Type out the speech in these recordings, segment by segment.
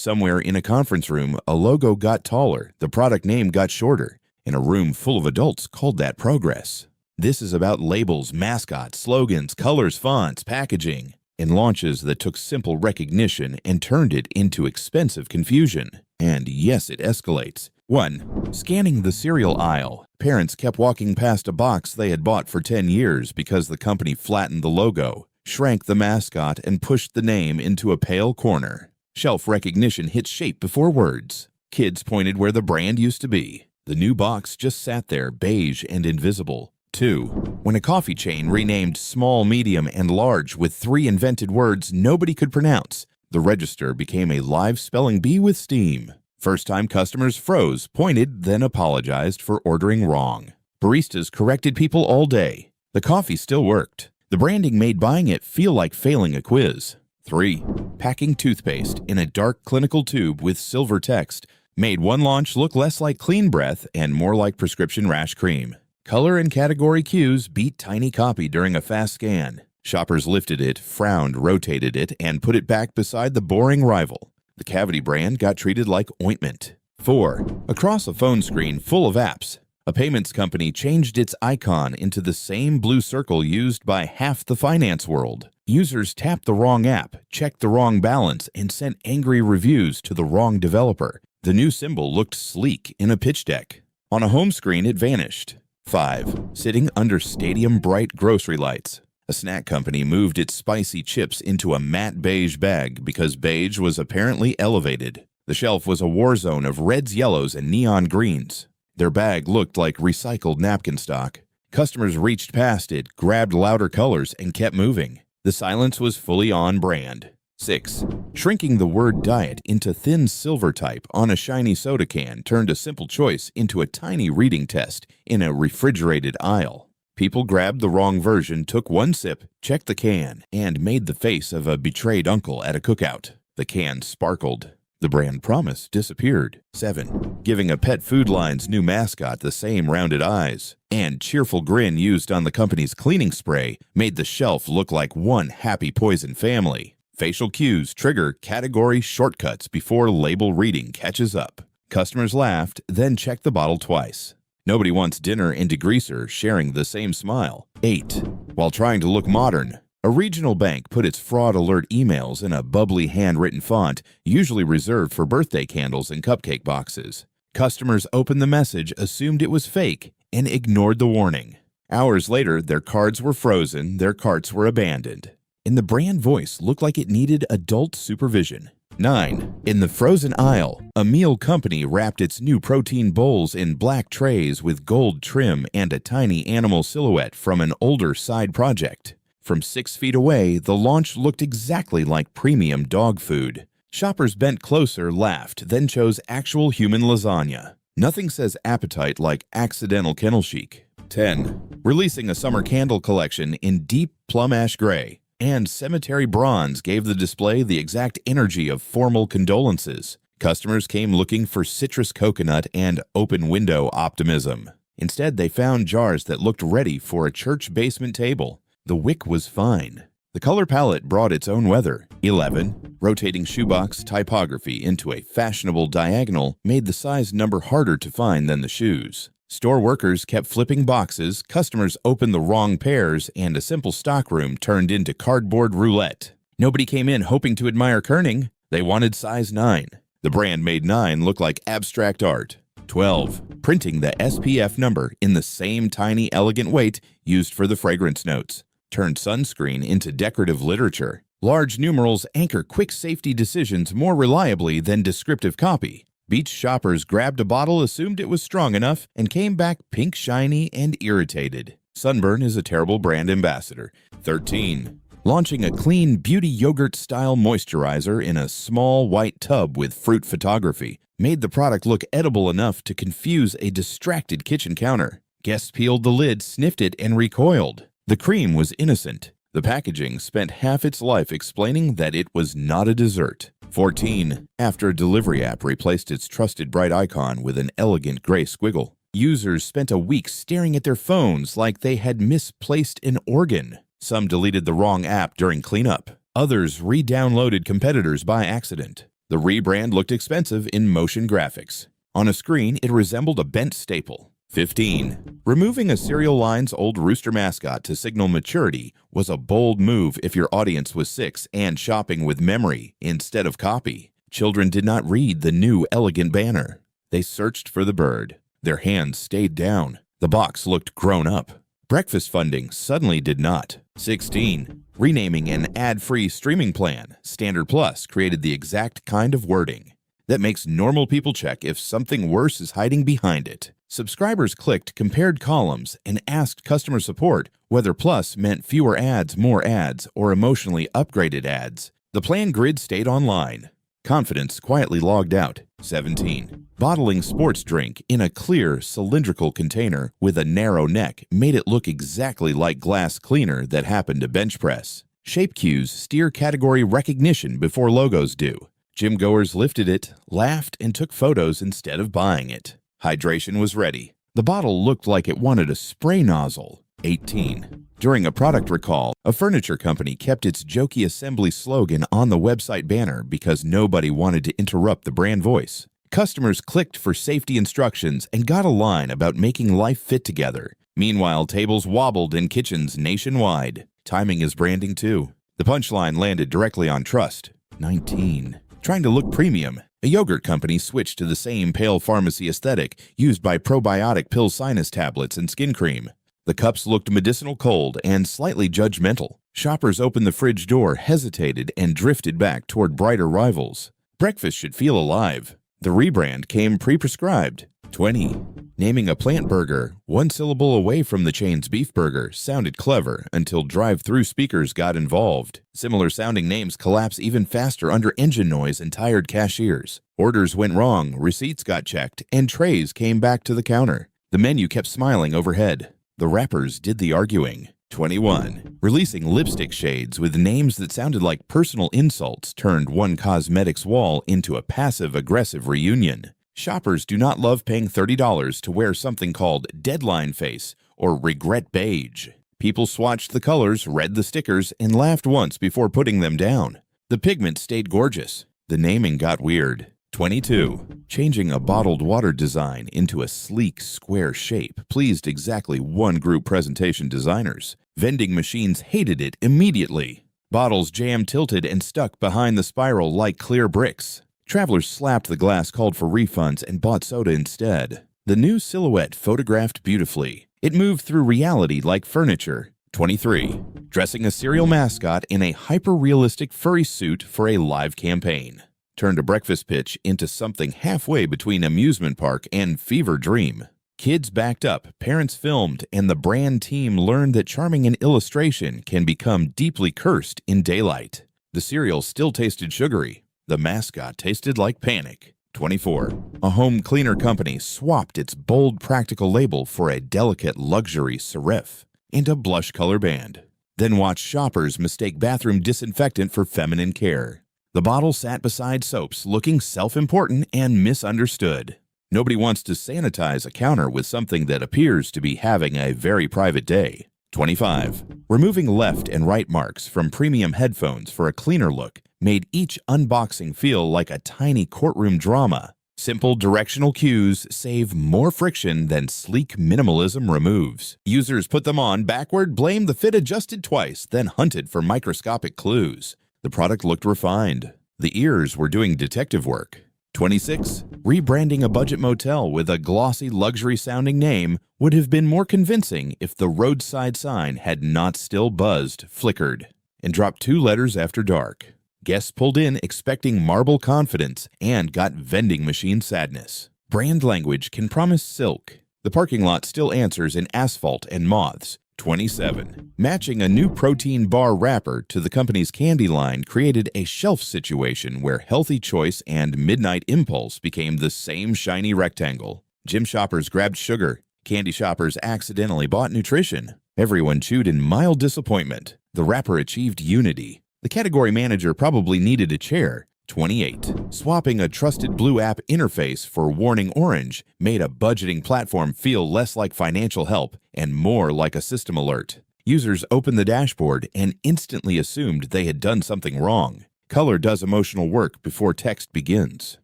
Somewhere in a conference room, a logo got taller, the product name got shorter, and a room full of adults called that progress. This is about labels, mascots, slogans, colors, fonts, packaging, and launches that took simple recognition and turned it into expensive confusion. And yes, it escalates. 1. Scanning the cereal aisle. Parents kept walking past a box they had bought for 10 years because the company flattened the logo, shrank the mascot, and pushed the name into a pale corner. Shelf recognition hit shape before words. Kids pointed where the brand used to be. The new box just sat there, beige and invisible. 2. When a coffee chain renamed small, medium, and large with 3 invented words nobody could pronounce, the register became a live spelling bee with steam. First-time customers froze, pointed, then apologized for ordering wrong. Baristas corrected people all day. The coffee still worked. The branding made buying it feel like failing a quiz. 3. Packing toothpaste in a dark clinical tube with silver text made one launch look less like clean breath and more like prescription rash cream. Color and category cues beat tiny copy during a fast scan. Shoppers lifted it, frowned, rotated it, and put it back beside the boring rival. The Cavity brand got treated like ointment. 4. Across a phone screen full of apps, a payments company changed its icon into the same blue circle used by half the finance world. Users tapped the wrong app, checked the wrong balance, and sent angry reviews to the wrong developer. The new symbol looked sleek in a pitch deck. On a home screen, it vanished. 5. Sitting under stadium bright grocery lights. A snack company moved its spicy chips into a matte beige bag because beige was apparently elevated. The shelf was a war zone of reds, yellows, and neon greens. Their bag looked like recycled napkin stock. Customers reached past it, grabbed louder colors, and kept moving. The silence was fully on brand. 6. Shrinking the word diet into thin silver type on a shiny soda can turned a simple choice into a tiny reading test in a refrigerated aisle. People grabbed the wrong version, took one sip, checked the can, and made the face of a betrayed uncle at a cookout. The can sparkled. The brand promise disappeared. 7. Giving a pet food line's new mascot the same rounded eyes and cheerful grin used on the company's cleaning spray made the shelf look like one happy poison family. Facial cues trigger category shortcuts before label reading catches up. Customers laughed, then checked the bottle twice. Nobody wants dinner and degreaser sharing the same smile. 8. While trying to look modern, a regional bank put its fraud alert emails in a bubbly handwritten font, usually reserved for birthday candles and cupcake boxes. Customers opened the message, assumed it was fake, and ignored the warning. Hours later, their cards were frozen, their carts were abandoned. And the brand voice looked like it needed adult supervision. 9. In the frozen aisle, a meal company wrapped its new protein bowls in black trays with gold trim and a tiny animal silhouette from an older side project. From 6 feet away, the launch looked exactly like premium dog food. Shoppers bent closer, laughed, then chose actual human lasagna. Nothing says appetite like accidental kennel chic. 10. Releasing a summer candle collection in deep plum ash gray and cemetery bronze gave the display the exact energy of formal condolences. Customers came looking for citrus coconut and open window optimism. Instead, they found jars that looked ready for a church basement table. The wick was fine. The color palette brought its own weather. 11. Rotating shoebox typography into a fashionable diagonal made the size number harder to find than the shoes. Store workers kept flipping boxes, customers opened the wrong pairs, and a simple stockroom turned into cardboard roulette. Nobody came in hoping to admire kerning. They wanted size 9. The brand made 9 look like abstract art. 12. Printing the SPF number in the same tiny elegant weight used for the fragrance notes turned sunscreen into decorative literature. Large numerals anchor quick safety decisions more reliably than descriptive copy. Beach shoppers grabbed a bottle, assumed it was strong enough, and came back pink shiny and irritated. Sunburn is a terrible brand ambassador. 13. Launching a clean beauty yogurt-style moisturizer in a small white tub with fruit photography made the product look edible enough to confuse a distracted kitchen counter. Guests peeled the lid, sniffed it, and recoiled. The cream was innocent. The packaging spent half its life explaining that it was not a dessert. 14. After a delivery app replaced its trusted bright icon with an elegant gray squiggle, users spent a week staring at their phones like they had misplaced an organ. Some deleted the wrong app during cleanup. Others re-downloaded competitors by accident. The rebrand looked expensive in motion graphics. On a screen, it resembled a bent staple. 15. Removing a cereal line's old rooster mascot to signal maturity was a bold move if your audience was 6 and shopping with memory instead of copy. Children did not read the new elegant banner. They searched for the bird. Their hands stayed down. The box looked grown up. Breakfast funding suddenly did not. 16. Renaming an ad-free streaming plan, Standard Plus, created the exact kind of wording that makes normal people check if something worse is hiding behind it. Subscribers clicked compared columns and asked customer support whether Plus meant fewer ads, more ads, or emotionally upgraded ads. The plan grid stayed online. Confidence quietly logged out. 17. Bottling sports drink in a clear, cylindrical container with a narrow neck made it look exactly like glass cleaner that happened to bench press. Shape cues steer category recognition before logos do. Gym goers lifted it, laughed, and took photos instead of buying it. Hydration was ready. The bottle looked like it wanted a spray nozzle. 18. During a product recall, a furniture company kept its jokey assembly slogan on the website banner because nobody wanted to interrupt the brand voice. Customers clicked for safety instructions and got a line about making life fit together. Meanwhile, tables wobbled in kitchens nationwide. Timing is branding too. The punchline landed directly on trust. 19. Trying to look premium, a yogurt company switched to the same pale pharmacy aesthetic used by probiotic pill sinus tablets and skin cream. The cups looked medicinal cold and slightly judgmental. Shoppers opened the fridge door, hesitated, and drifted back toward brighter rivals. Breakfast should feel alive. The rebrand came pre-prescribed. 20. Naming a plant burger, one syllable away from the chain's beef burger, sounded clever until drive-through speakers got involved. Similar-sounding names collapse even faster under engine noise and tired cashiers. Orders went wrong, receipts got checked, and trays came back to the counter. The menu kept smiling overhead. The rappers did the arguing. 21. Releasing lipstick shades with names that sounded like personal insults turned one cosmetics wall into a passive-aggressive reunion. Shoppers do not love paying $30 to wear something called deadline face or regret beige. People swatched the colors, read the stickers, and laughed once before putting them down. The pigment stayed gorgeous. The naming got weird. 22. Changing a bottled water design into a sleek, square shape pleased exactly one group presentation designers. Vending machines hated it immediately. Bottles jam-tilted and stuck behind the spiral like clear bricks. Travelers slapped the glass, called for refunds, and bought soda instead. The new silhouette photographed beautifully. It moved through reality like furniture. 23. Dressing a cereal mascot in a hyper-realistic furry suit for a live campaign turned a breakfast pitch into something halfway between amusement park and fever dream. Kids backed up, parents filmed, and the brand team learned that charming an illustration can become deeply cursed in daylight. The cereal still tasted sugary. The mascot tasted like panic. 24. A home cleaner company swapped its bold practical label for a delicate luxury serif and a blush color band. Then watched shoppers mistake bathroom disinfectant for feminine care. The bottle sat beside soaps, looking self-important and misunderstood. Nobody wants to sanitize a counter with something that appears to be having a very private day. 25. Removing left and right marks from premium headphones for a cleaner look made each unboxing feel like a tiny courtroom drama. Simple directional cues save more friction than sleek minimalism removes. Users put them on backward, blamed the fit adjusted twice, then hunted for microscopic clues. The product looked refined. The ears were doing detective work. 26. Rebranding a budget motel with a glossy, luxury-sounding name would have been more convincing if the roadside sign had not still buzzed, flickered, and dropped 2 letters after dark. Guests pulled in expecting marble confidence and got vending machine sadness. Brand language can promise silk. The parking lot still answers in asphalt and moths. 27. Matching a new protein bar wrapper to the company's candy line created a shelf situation where Healthy Choice and Midnight Impulse became the same shiny rectangle. Gym shoppers grabbed sugar. Candy shoppers accidentally bought nutrition. Everyone chewed in mild disappointment. The wrapper achieved unity. The category manager probably needed a chair. 28. Swapping a trusted blue app interface for Warning Orange made a budgeting platform feel less like financial help and more like a system alert. Users opened the dashboard and instantly assumed they had done something wrong. Color does emotional work before text begins.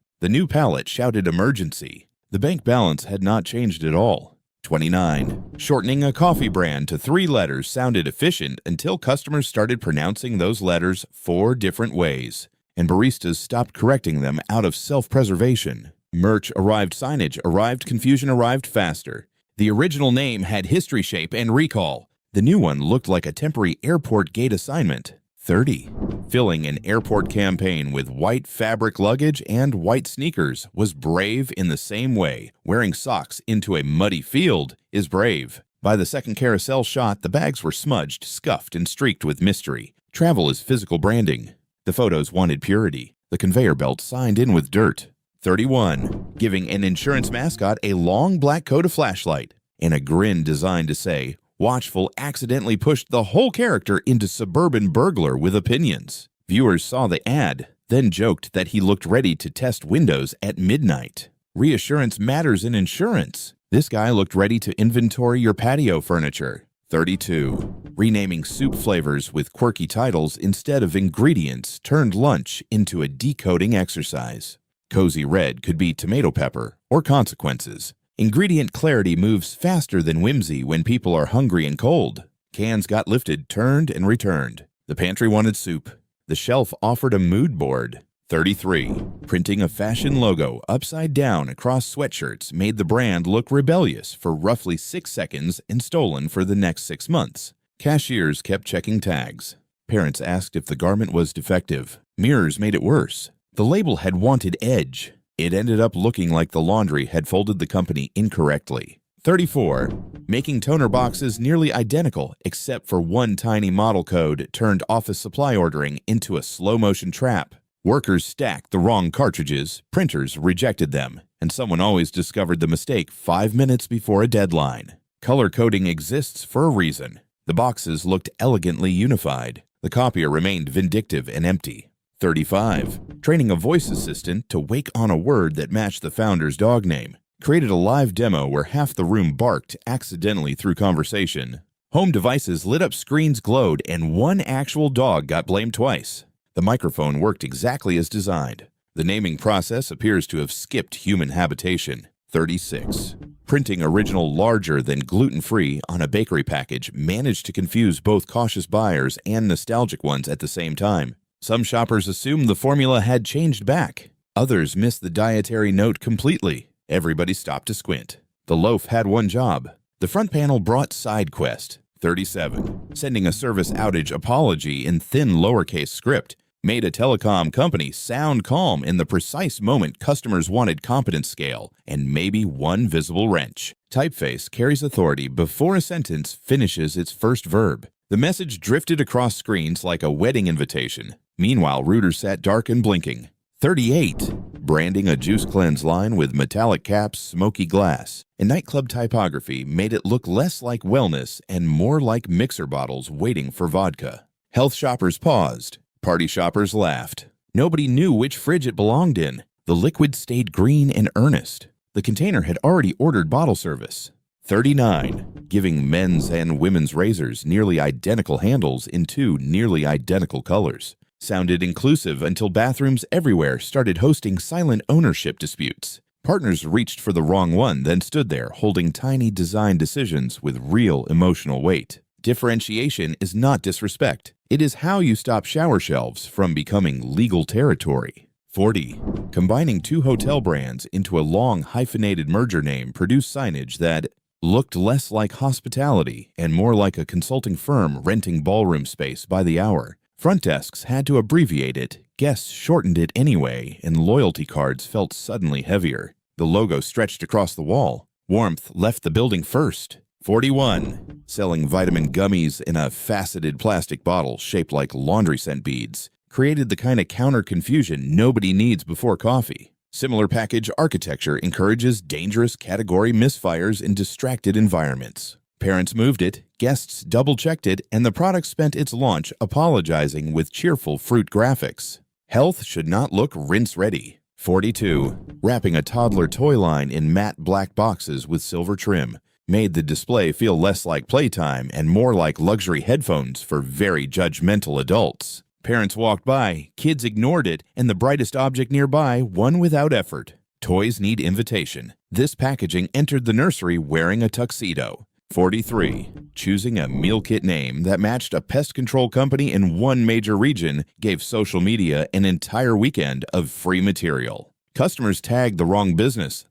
The new palette shouted emergency. The bank balance had not changed at all. 29. Shortening a coffee brand to 3 letters sounded efficient until customers started pronouncing those letters 4 different ways, and baristas stopped correcting them out of self-preservation. Merch arrived, signage arrived, confusion arrived faster. The original name had history, shape, and recall. The new one looked like a temporary airport gate assignment. 30. Filling an airport campaign with white fabric luggage and white sneakers was brave in the same way wearing socks into a muddy field is brave. By the second carousel shot, the bags were smudged, scuffed, and streaked with mystery. Travel is physical branding. The photos wanted purity. The conveyor belt signed in with dirt. 31. Giving an insurance mascot a long black coat of flashlight and a grin designed to say, Watchful accidentally pushed the whole character into suburban burglar with opinions. Viewers saw the ad, then joked that he looked ready to test windows at midnight. Reassurance matters in insurance. This guy looked ready to inventory your patio furniture. 32. Renaming soup flavors with quirky titles instead of ingredients turned lunch into a decoding exercise. Cozy Red could be tomato pepper or consequences. Ingredient clarity moves faster than whimsy when people are hungry and cold. Cans got lifted, turned, and returned. The pantry wanted soup. The shelf offered a mood board. 33. Printing a fashion logo upside down across sweatshirts made the brand look rebellious for roughly 6 seconds and stolen for the next 6 months. Cashiers kept checking tags. Parents asked if the garment was defective. Mirrors made it worse. The label had wanted edge. It ended up looking like the laundry had folded the company incorrectly. 34. Making toner boxes nearly identical except for one tiny model code turned office supply ordering into a slow-motion trap. Workers stacked the wrong cartridges, printers rejected them, and someone always discovered the mistake 5 minutes before a deadline. Color coding exists for a reason. The boxes looked elegantly unified. The copier remained vindictive and empty. 35. Training a voice assistant to wake on a word that matched the founder's dog name. Created a live demo where half the room barked accidentally through conversation. Home devices lit up, screens glowed, and one actual dog got blamed twice. The microphone worked exactly as designed. The naming process appears to have skipped human habitation. 36. Printing original larger than gluten-free on a bakery package managed to confuse both cautious buyers and nostalgic ones at the same time. Some shoppers assumed the formula had changed back. Others missed the dietary note completely. Everybody stopped to squint. The loaf had one job. The front panel brought side quest. 37. Sending a service outage apology in thin lowercase script made a telecom company sound calm in the precise moment customers wanted competence scale and maybe one visible wrench. Typeface carries authority before a sentence finishes its first verb. The message drifted across screens like a wedding invitation. Meanwhile, routers sat dark and blinking. 38. Branding a juice cleanse line with metallic caps, smoky glass, and nightclub typography made it look less like wellness and more like mixer bottles waiting for vodka. Health shoppers paused. Party shoppers laughed. Nobody knew which fridge it belonged in. The liquid stayed green and earnest. The container had already ordered bottle service. 39. Giving men's and women's razors nearly identical handles in 2 nearly identical colors. Sounded inclusive until bathrooms everywhere started hosting silent ownership disputes. Partners reached for the wrong one, then stood there holding tiny design decisions with real emotional weight. Differentiation is not disrespect. It is how you stop shower shelves from becoming legal territory. 40. Combining 2 hotel brands into a long hyphenated merger name produced signage that looked less like hospitality and more like a consulting firm renting ballroom space by the hour. Front desks had to abbreviate it, guests shortened it anyway, and loyalty cards felt suddenly heavier. The logo stretched across the wall. Warmth left the building first. 41. Selling vitamin gummies in a faceted plastic bottle shaped like laundry scent beads created the kind of counter-confusion nobody needs before coffee. Similar package architecture encourages dangerous category misfires in distracted environments. Parents moved it, guests double-checked it, and the product spent its launch apologizing with cheerful fruit graphics. Health should not look rinse-ready. 42. Wrapping a toddler toy line in matte black boxes with silver trim made the display feel less like playtime and more like luxury headphones for very judgmental adults. Parents walked by, kids ignored it, and the brightest object nearby won without effort. Toys need invitation. This packaging entered the nursery wearing a tuxedo. 43. Choosing a meal kit name that matched a pest control company in one major region gave social media an entire weekend of free material. Customers tagged the wrong business,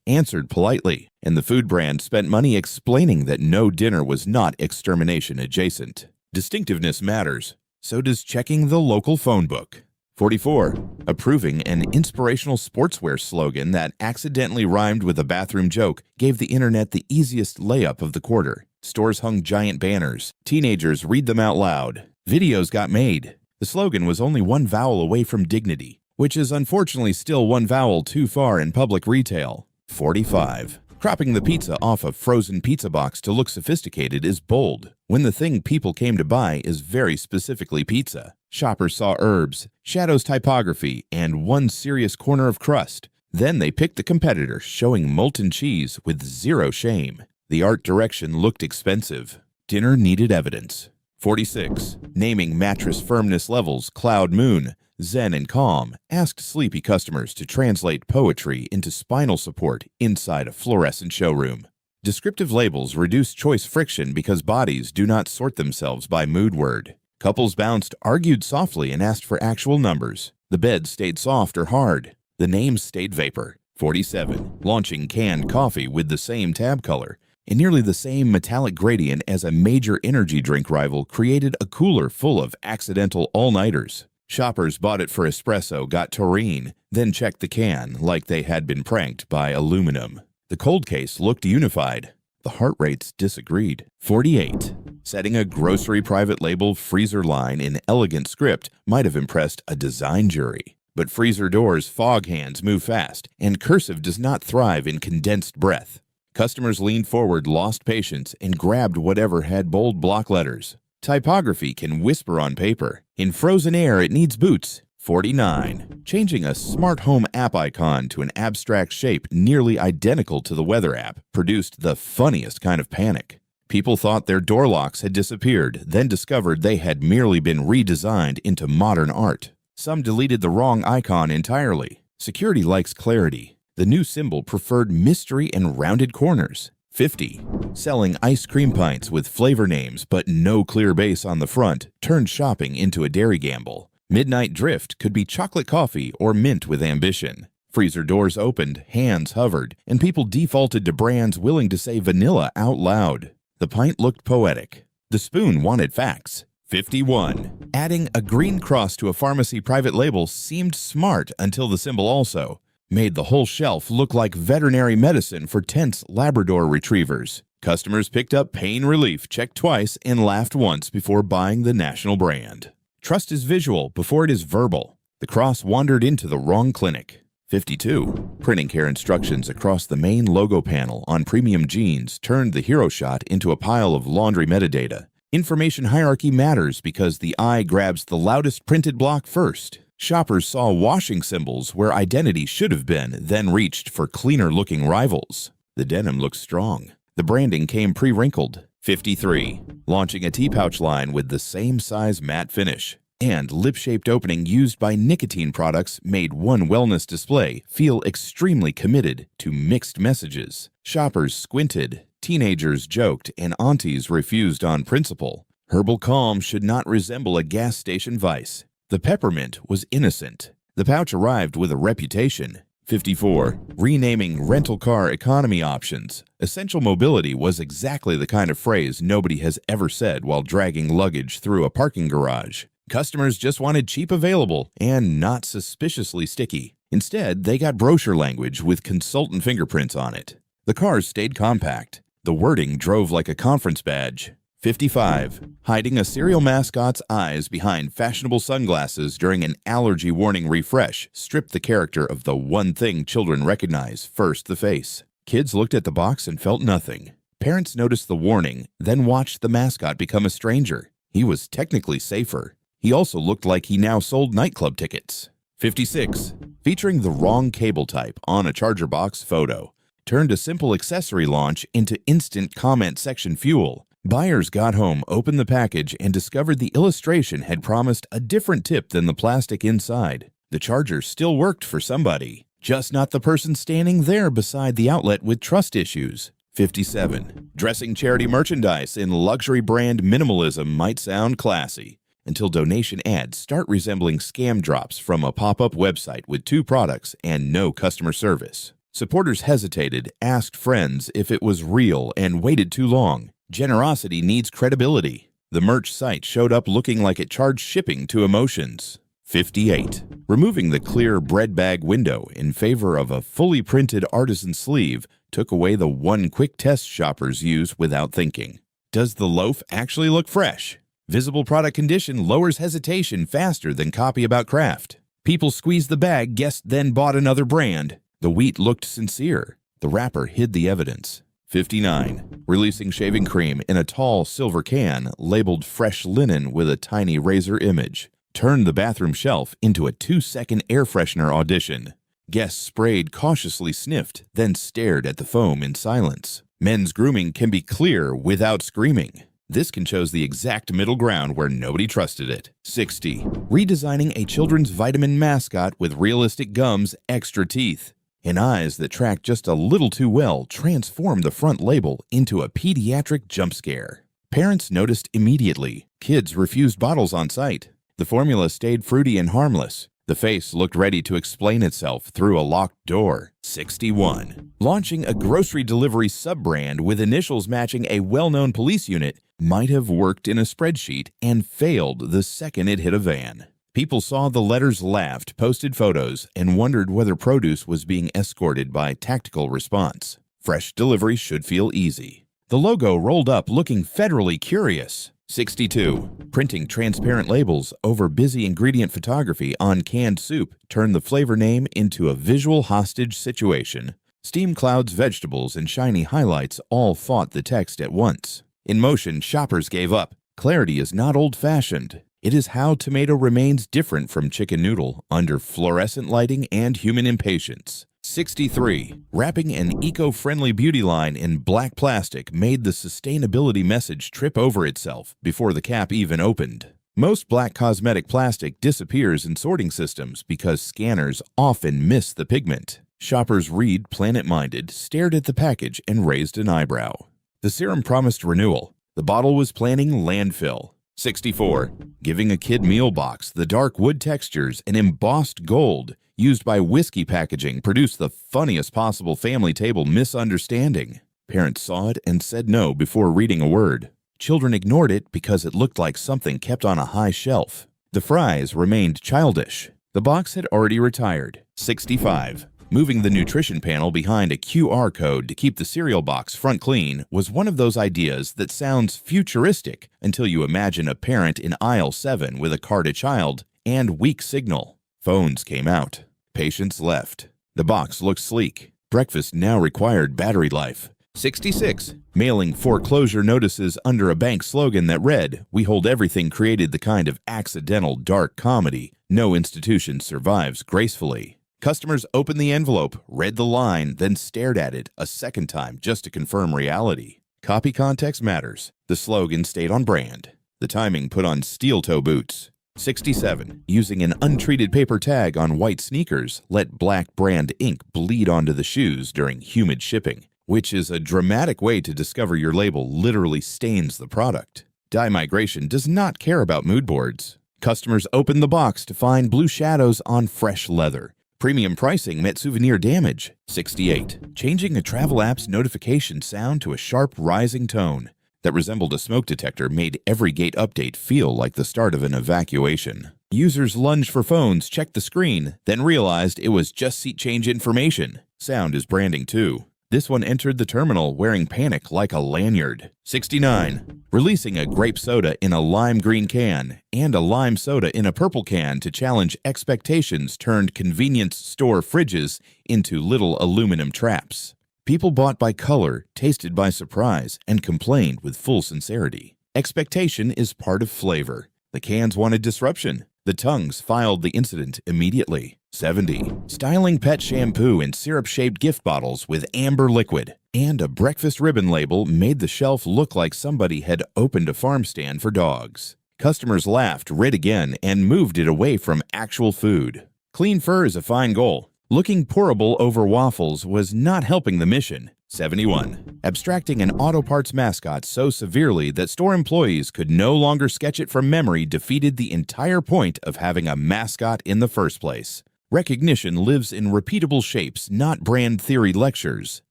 answered politely, and the food brand spent money explaining that no dinner was not extermination adjacent. Distinctiveness matters. So does checking the local phone book. 44. Approving an inspirational sportswear slogan that accidentally rhymed with a bathroom joke gave the internet the easiest layup of the quarter. Stores hung giant banners. Teenagers read them out loud. Videos got made. The slogan was only one vowel away from dignity, which is unfortunately still one vowel too far in public retail. 45. Cropping the pizza off a frozen pizza box to look sophisticated is bold, when the thing people came to buy is very specifically pizza. Shoppers saw herbs, shadows typography, and one serious corner of crust. Then they picked the competitor, showing molten cheese with zero shame. The art direction looked expensive. Dinner needed evidence. 46. Naming mattress firmness levels Cloud Moon, Zen and Calm asked sleepy customers to translate poetry into spinal support inside a fluorescent showroom. Descriptive labels reduce choice friction because bodies do not sort themselves by mood word. Couples bounced, argued softly, and asked for actual numbers. The bed stayed soft or hard. The names stayed vapor. 47. Launching canned coffee with the same tab color and nearly the same metallic gradient as a major energy drink rival created a cooler full of accidental all-nighters. Shoppers bought it for espresso, got taurine, then checked the can like they had been pranked by aluminum. The cold case looked unified. The heart rates disagreed. 48. Setting a grocery private label freezer line in elegant script might have impressed a design jury. But freezer doors' fog hands move fast, and cursive does not thrive in condensed breath. Customers leaned forward, lost patience, and grabbed whatever had bold block letters. Typography can whisper on paper. In frozen air, it needs boots. 49. Changing a smart home app icon to an abstract shape nearly identical to the weather app produced the funniest kind of panic. People thought their door locks had disappeared, then discovered they had merely been redesigned into modern art. Some deleted the wrong icon entirely. Security likes clarity. The new symbol preferred mystery and rounded corners. 50. Selling ice cream pints with flavor names but no clear base on the front turned shopping into a dairy gamble. Midnight Drift could be chocolate coffee or mint with ambition. Freezer doors opened, hands hovered, and people defaulted to brands willing to say vanilla out loud. The pint looked poetic. The spoon wanted facts. 51. Adding a green cross to a pharmacy private label seemed smart until the symbol also made the whole shelf look like veterinary medicine for tense Labrador retrievers. Customers picked up pain relief, checked twice, and laughed once before buying the national brand. Trust is visual before it is verbal. The cross wandered into the wrong clinic. 52. Printing care instructions across the main logo panel on premium jeans turned the hero shot into a pile of laundry metadata. Information hierarchy matters because the eye grabs the loudest printed block first. Shoppers saw washing symbols where identity should have been, then reached for cleaner-looking rivals. The denim looked strong. The branding came pre-wrinkled. 53. Launching a tea pouch line with the same size matte finish and lip-shaped opening used by nicotine products made one wellness display feel extremely committed to mixed messages. Shoppers squinted, teenagers joked, and aunties refused on principle. Herbal Calm should not resemble a gas station vice. The peppermint was innocent. The pouch arrived with a reputation. 54. Renaming rental car economy options. Essential mobility was exactly the kind of phrase nobody has ever said while dragging luggage through a parking garage. Customers just wanted cheap available and not suspiciously sticky. Instead, they got brochure language with consultant fingerprints on it. The cars stayed compact. The wording drove like a conference badge. 55. Hiding a cereal mascot's eyes behind fashionable sunglasses during an allergy warning refresh stripped the character of the one thing children recognize, first the face. Kids looked at the box and felt nothing. Parents noticed the warning, then watched the mascot become a stranger. He was technically safer. He also looked like he now sold nightclub tickets. 56. Featuring the wrong cable type on a charger box photo turned a simple accessory launch into instant comment section fuel. Buyers got home, opened the package, and discovered the illustration had promised a different tip than the plastic inside. The charger still worked for somebody, just not the person standing there beside the outlet with trust issues. 57. Dressing charity merchandise in luxury brand minimalism might sound classy, until donation ads start resembling scam drops from a pop-up website with 2 products and no customer service. Supporters hesitated, asked friends if it was real, and waited too long. Generosity needs credibility. The merch site showed up looking like it charged shipping to emotions. 58. Removing the clear bread bag window in favor of a fully printed artisan sleeve took away the one quick test shoppers use without thinking. Does the loaf actually look fresh? Visible product condition lowers hesitation faster than copy about craft. People squeezed the bag, guessed, then bought another brand. The wheat looked sincere. The wrapper hid the evidence. 59. Releasing shaving cream in a tall silver can labeled fresh linen with a tiny razor image turned the bathroom shelf into a 2-second air freshener audition. Guests sprayed, cautiously sniffed, then stared at the foam in silence. Men's grooming can be clear without screaming. This can choose the exact middle ground where nobody trusted it. 60. Redesigning a children's vitamin mascot with realistic gums, extra teeth, and eyes that track just a little too well transformed the front label into a pediatric jump scare. Parents noticed immediately. Kids refused bottles on sight. The formula stayed fruity and harmless. The face looked ready to explain itself through a locked door. 61. Launching a grocery delivery sub-brand with initials matching a well-known police unit might have worked in a spreadsheet and failed the second it hit a van. People saw the letters, laughed, posted photos, and wondered whether produce was being escorted by tactical response. Fresh delivery should feel easy. The logo rolled up looking federally curious. 62. Printing transparent labels over busy ingredient photography on canned soup turned the flavor name into a visual hostage situation. Steam clouds, vegetables, and shiny highlights all fought the text at once. In motion, shoppers gave up. Clarity is not old-fashioned. It is how tomato remains different from chicken noodle under fluorescent lighting and human impatience. 63. Wrapping an eco-friendly beauty line in black plastic made the sustainability message trip over itself before the cap even opened. Most black cosmetic plastic disappears in sorting systems because scanners often miss the pigment. Shoppers read planet-minded, stared at the package, and raised an eyebrow. The serum promised renewal. The bottle was planning landfill. 64. Giving a kid meal box the dark wood textures and embossed gold used by whiskey packaging produced the funniest possible family table misunderstanding. Parents saw it and said no before reading a word. Children ignored it because it looked like something kept on a high shelf. The fries remained childish. The box had already retired. 65. Moving the nutrition panel behind a QR code to keep the cereal box front clean was one of those ideas that sounds futuristic until you imagine a parent in aisle 7 with a carded child and weak signal. Phones came out. Patients left. The box looked sleek. Breakfast now required battery life. 66. Mailing foreclosure notices under a bank slogan that read, "We hold everything," created the kind of accidental dark comedy no institution survives gracefully. Customers opened the envelope, read the line, then stared at it a second time just to confirm reality. Copy context matters. The slogan stayed on brand. The timing put on steel-toe boots. 67. Using an untreated paper tag on white sneakers let black brand ink bleed onto the shoes during humid shipping, which is a dramatic way to discover your label literally stains the product. Dye migration does not care about mood boards. Customers opened the box to find blue shadows on fresh leather. Premium pricing met souvenir damage. 68. Changing a travel app's notification sound to a sharp rising tone that resembled a smoke detector made every gate update feel like the start of an evacuation. Users lunged for phones, checked the screen, then realized it was just seat change information. Sound is branding too. This one entered the terminal wearing panic like a lanyard. 69. Releasing a grape soda in a lime green can and a lime soda in a purple can to challenge expectations turned convenience store fridges into little aluminum traps. People bought by color, tasted by surprise, and complained with full sincerity. Expectation is part of flavor. The cans wanted disruption. The tongues filed the incident immediately. 70. Styling pet shampoo in syrup-shaped gift bottles with amber liquid. And a breakfast ribbon label made the shelf look like somebody had opened a farm stand for dogs. Customers laughed, read again, and moved it away from actual food. Clean fur is a fine goal. Looking pourable over waffles was not helping the mission. 71. Abstracting an auto parts mascot so severely that store employees could no longer sketch it from memory defeated the entire point of having a mascot in the first place. Recognition lives in repeatable shapes, not brand theory lectures.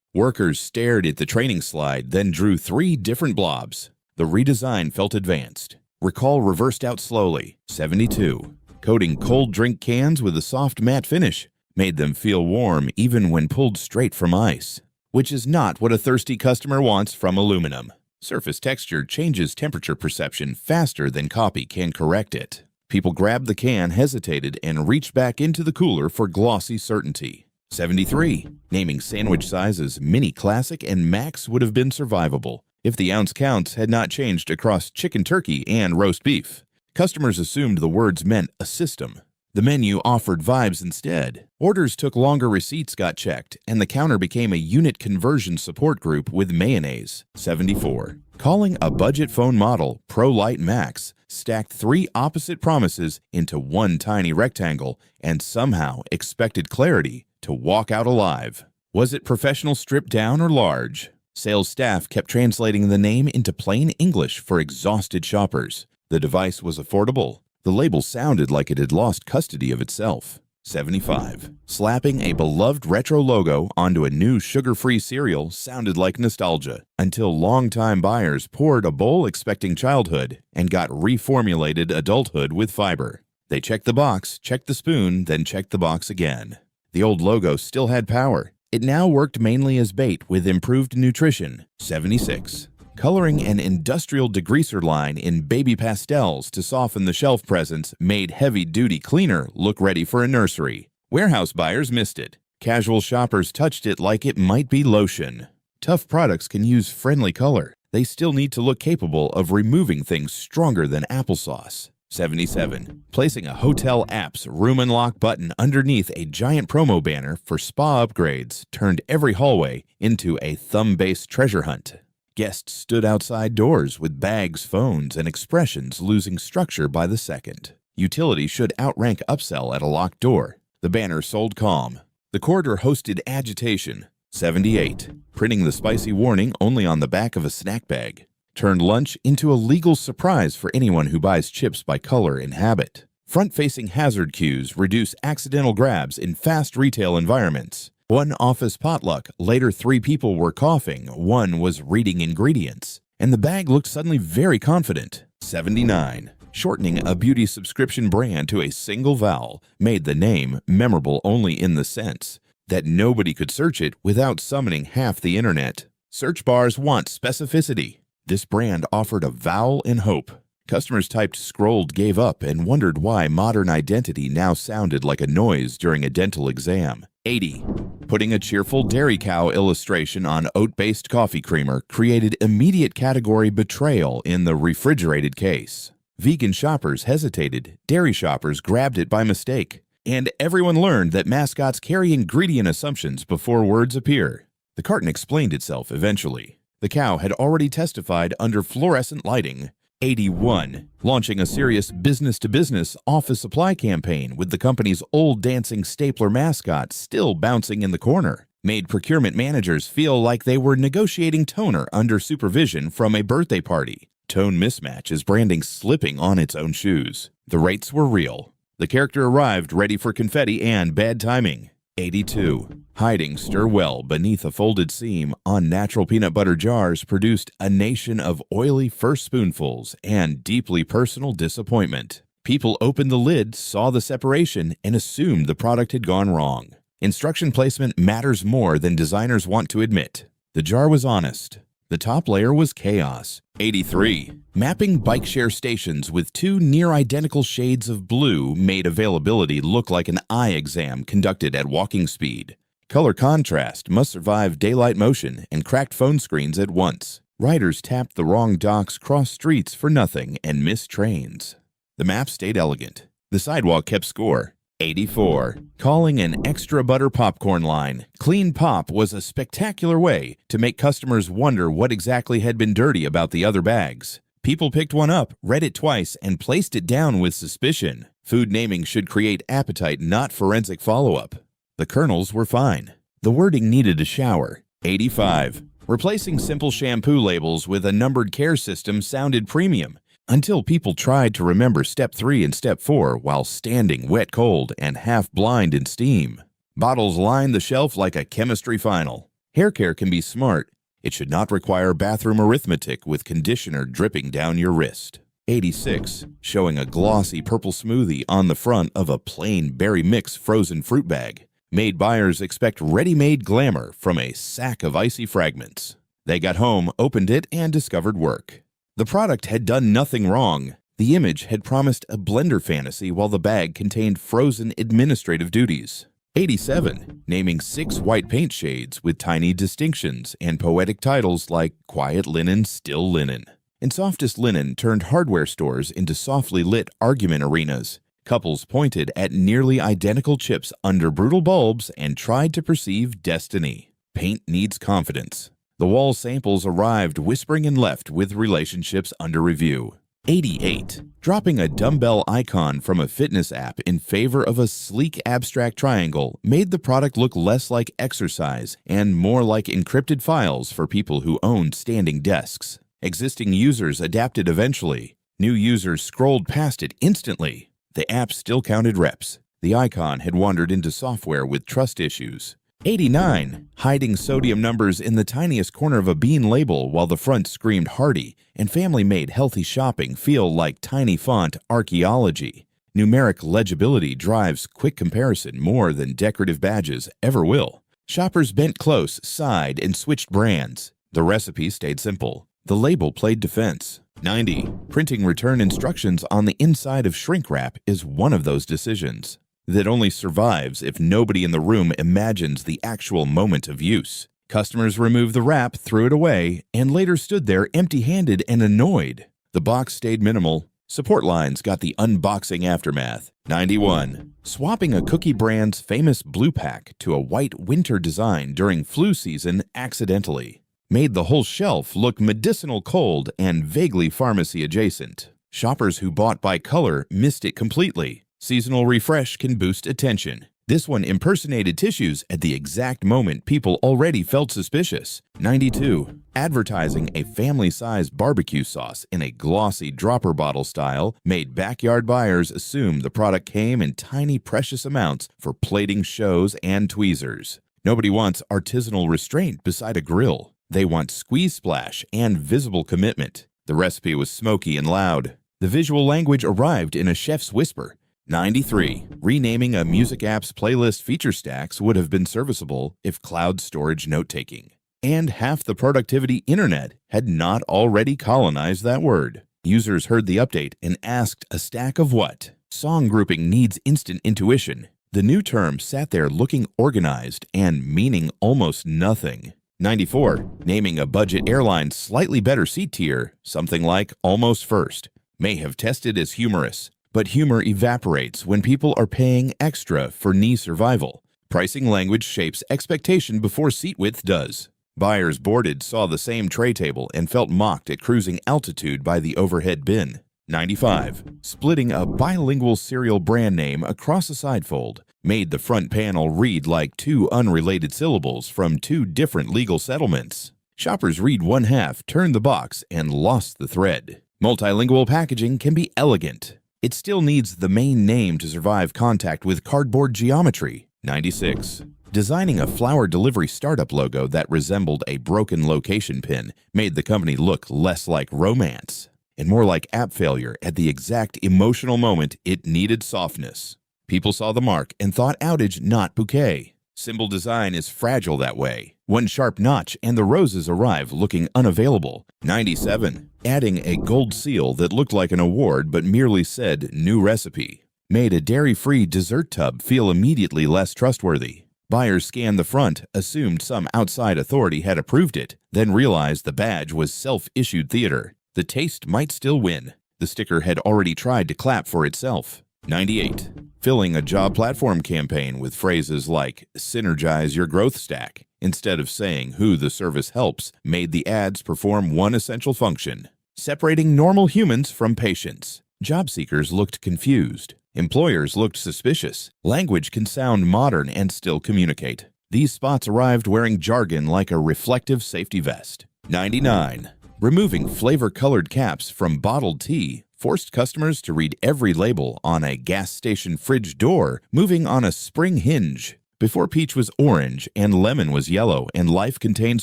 Workers stared at the training slide, then drew 3 different blobs. The redesign felt advanced. Recall reversed out slowly. 72. Coating cold drink cans with a soft matte finish made them feel warm even when pulled straight from ice, which is not what a thirsty customer wants from aluminum. Surface texture changes temperature perception faster than copy can correct it. People grabbed the can, hesitated, and reached back into the cooler for glossy certainty. 73. Naming sandwich sizes Mini Classic and Max would have been survivable if the ounce counts had not changed across chicken turkey and roast beef. Customers assumed the words meant a system. The menu offered vibes instead. Orders took longer, receipts got checked, and the counter became a unit conversion support group with mayonnaise. 74. Calling a budget phone model ProLite Max stacked 3 opposite promises into one tiny rectangle and somehow expected clarity to walk out alive. Was it professional stripped down or large? Sales staff kept translating the name into plain English for exhausted shoppers. The device was affordable. The label sounded like it had lost custody of itself. 75. Slapping a beloved retro logo onto a new sugar-free cereal sounded like nostalgia, until longtime buyers poured a bowl expecting childhood and got reformulated adulthood with fiber. They checked the box, checked the spoon, then checked the box again. The old logo still had power. It now worked mainly as bait with improved nutrition. 76. Coloring an industrial degreaser line in baby pastels to soften the shelf presence made heavy-duty cleaner look ready for a nursery. Warehouse buyers missed it. Casual shoppers touched it like it might be lotion. Tough products can use friendly color. They still need to look capable of removing things stronger than applesauce. 77. Placing a hotel app's room unlock button underneath a giant promo banner for spa upgrades turned every hallway into a thumb-based treasure hunt. Guests stood outside doors with bags, phones, and expressions losing structure by the second. Utility should outrank upsell at a locked door. The banner sold calm. The corridor hosted agitation. 78. Printing the spicy warning only on the back of a snack bag turned lunch into a legal surprise for anyone who buys chips by color and habit. Front-facing hazard cues reduce accidental grabs in fast retail environments. One office potluck, later 3 people were coughing, one was reading ingredients, and the bag looked suddenly very confident. 79. Shortening a beauty subscription brand to a single vowel made the name memorable only in the sense that nobody could search it without summoning half the internet. Search bars want specificity. This brand offered a vowel and hope. Customers typed scrolled, gave up, and wondered why modern identity now sounded like a noise during a dental exam. 80. Putting a cheerful dairy cow illustration on oat-based coffee creamer created immediate category betrayal in the refrigerated case. Vegan shoppers hesitated, dairy shoppers grabbed it by mistake, and everyone learned that mascots carry ingredient assumptions before words appear. The carton explained itself eventually. The cow had already testified under fluorescent lighting. 81. Launching a serious business-to-business office supply campaign with the company's old dancing stapler mascot still bouncing in the corner made procurement managers feel like they were negotiating toner under supervision from a birthday party. Tone mismatch is branding slipping on its own shoes. The rates were real. The character arrived ready for confetti and bad timing. 82. Hiding stir well beneath a folded seam on natural peanut butter jars produced a nation of oily first spoonfuls and deeply personal disappointment. People opened the lid, saw the separation, and assumed the product had gone wrong. Instruction placement matters more than designers want to admit. The jar was honest. The top layer was chaos. 83. Mapping bike share stations with 2 near-identical shades of blue made availability look like an eye exam conducted at walking speed. Color contrast must survive daylight motion and cracked phone screens at once. Riders tapped the wrong docks, crossed streets for nothing, and missed trains. The map stayed elegant. The sidewalk kept score. 84. Calling an extra butter popcorn line. Clean Pop was a spectacular way to make customers wonder what exactly had been dirty about the other bags. People picked one up, read it twice, and placed it down with suspicion. Food naming should create appetite, not forensic follow-up. The kernels were fine. The wording needed a shower. 85. Replacing simple shampoo labels with a numbered care system sounded premium, until people tried to remember Step 3 and Step 4 while standing wet cold and half-blind in steam. Bottles lined the shelf like a chemistry final. Hair care can be smart. It should not require bathroom arithmetic with conditioner dripping down your wrist. 86. Showing a glossy purple smoothie on the front of a plain berry mix frozen fruit bag made buyers expect ready-made glamour from a sack of icy fragments. They got home, opened it, and discovered work. The product had done nothing wrong. The image had promised a blender fantasy while the bag contained frozen administrative duties. 87. Naming 6 white paint shades with tiny distinctions and poetic titles like Quiet Linen, Still Linen. And softest linen turned hardware stores into softly lit argument arenas. Couples pointed at nearly identical chips under brutal bulbs and tried to perceive destiny. Paint needs confidence. The wall samples arrived whispering and left with relationships under review. 88. Dropping a dumbbell icon from a fitness app in favor of a sleek abstract triangle made the product look less like exercise and more like encrypted files for people who owned standing desks. Existing users adapted eventually. New users scrolled past it instantly. The app still counted reps. The icon had wandered into software with trust issues. 89. Hiding sodium numbers in the tiniest corner of a bean label while the front screamed hearty and family made healthy shopping feel like tiny font archaeology. Numeric legibility drives quick comparison more than decorative badges ever will. Shoppers bent close, sighed, and switched brands. The recipe stayed simple. The label played defense. 90. Printing return instructions on the inside of shrink wrap is one of those decisions that only survives if nobody in the room imagines the actual moment of use. Customers removed the wrap, threw it away, and later stood there empty-handed and annoyed. The box stayed minimal. Support lines got the unboxing aftermath. 91. Swapping a cookie brand's famous blue pack to a white winter design during flu season accidentally made the whole shelf look medicinal cold and vaguely pharmacy adjacent. Shoppers who bought by color missed it completely. Seasonal refresh can boost attention. This one impersonated tissues at the exact moment people already felt suspicious. 92. Advertising a family-sized barbecue sauce in a glossy dropper bottle style made backyard buyers assume the product came in tiny precious amounts for plating shows and tweezers. Nobody wants artisanal restraint beside a grill. They want squeeze splash and visible commitment. The recipe was smoky and loud. The visual language arrived in a chef's whisper. 93. Renaming a music app's playlist feature stacks would have been serviceable if cloud storage note-taking. And half the productivity internet had not already colonized that word. Users heard the update and asked a stack of what? Song grouping needs instant intuition. The new term sat there looking organized and meaning almost nothing. 94. Naming a budget airline slightly better seat tier, something like Almost First, may have tested as humorous. But humor evaporates when people are paying extra for knee survival. Pricing language shapes expectation before seat width does. Buyers boarded saw the same tray table and felt mocked at cruising altitude by the overhead bin. 95. Splitting a bilingual cereal brand name across a sidefold made the front panel read like 2 unrelated syllables from 2 different legal settlements. Shoppers read one half, turned the box, and lost the thread. Multilingual packaging can be elegant. It still needs the main name to survive contact with cardboard geometry. 96. Designing a flower delivery startup logo that resembled a broken location pin made the company look less like romance and more like app failure at the exact emotional moment it needed softness. People saw the mark and thought outage, not bouquet. Symbol design is fragile that way. One sharp notch and the roses arrive looking unavailable. 97. Adding a gold seal that looked like an award but merely said new recipe made a dairy-free dessert tub feel immediately less trustworthy. Buyers scanned the front, assumed some outside authority had approved it, then realized the badge was self-issued theater. The taste might still win. The sticker had already tried to clap for itself. 98. Filling a job platform campaign with phrases like "synergize your growth stack" instead of saying who the service helps made the ads perform one essential function: separating normal humans from patients. Job seekers looked confused. Employers looked suspicious. Language can sound modern and still communicate. These spots arrived wearing jargon like a reflective safety vest. 99. Removing flavor-colored caps from bottled tea forced customers to read every label on a gas station fridge door moving on a spring hinge. Before peach was orange and lemon was yellow and life contained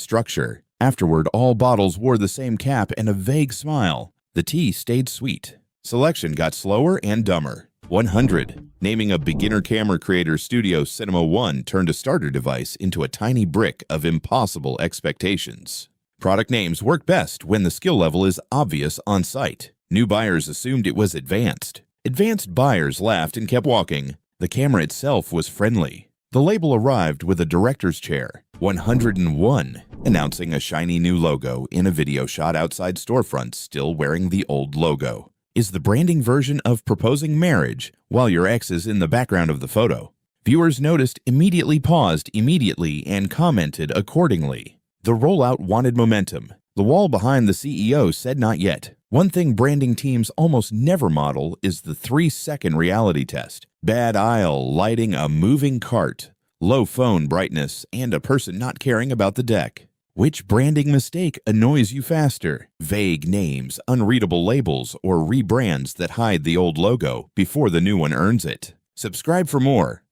structure. Afterward, all bottles wore the same cap and a vague smile. The tea stayed sweet. Selection got slower and dumber. 100. Naming a beginner camera creator Studio Cinema 1 turned a starter device into a tiny brick of impossible expectations. Product names work best when the skill level is obvious on site. New buyers assumed it was advanced. Advanced buyers laughed and kept walking. The camera itself was friendly. The label arrived with a director's chair. 101. Announcing a shiny new logo in a video shot outside storefronts still wearing the old logo. Is the branding version of proposing marriage while your ex is in the background of the photo. Viewers noticed, immediately paused immediately, and commented accordingly. The rollout wanted momentum. The wall behind the CEO said not yet. One thing branding teams almost never model is the 3-second reality test. Bad aisle lighting a moving cart, low phone brightness, and a person not caring about the deck. Which branding mistake annoys you faster? Vague names, unreadable labels, or rebrands that hide the old logo before the new one earns it? Subscribe for more.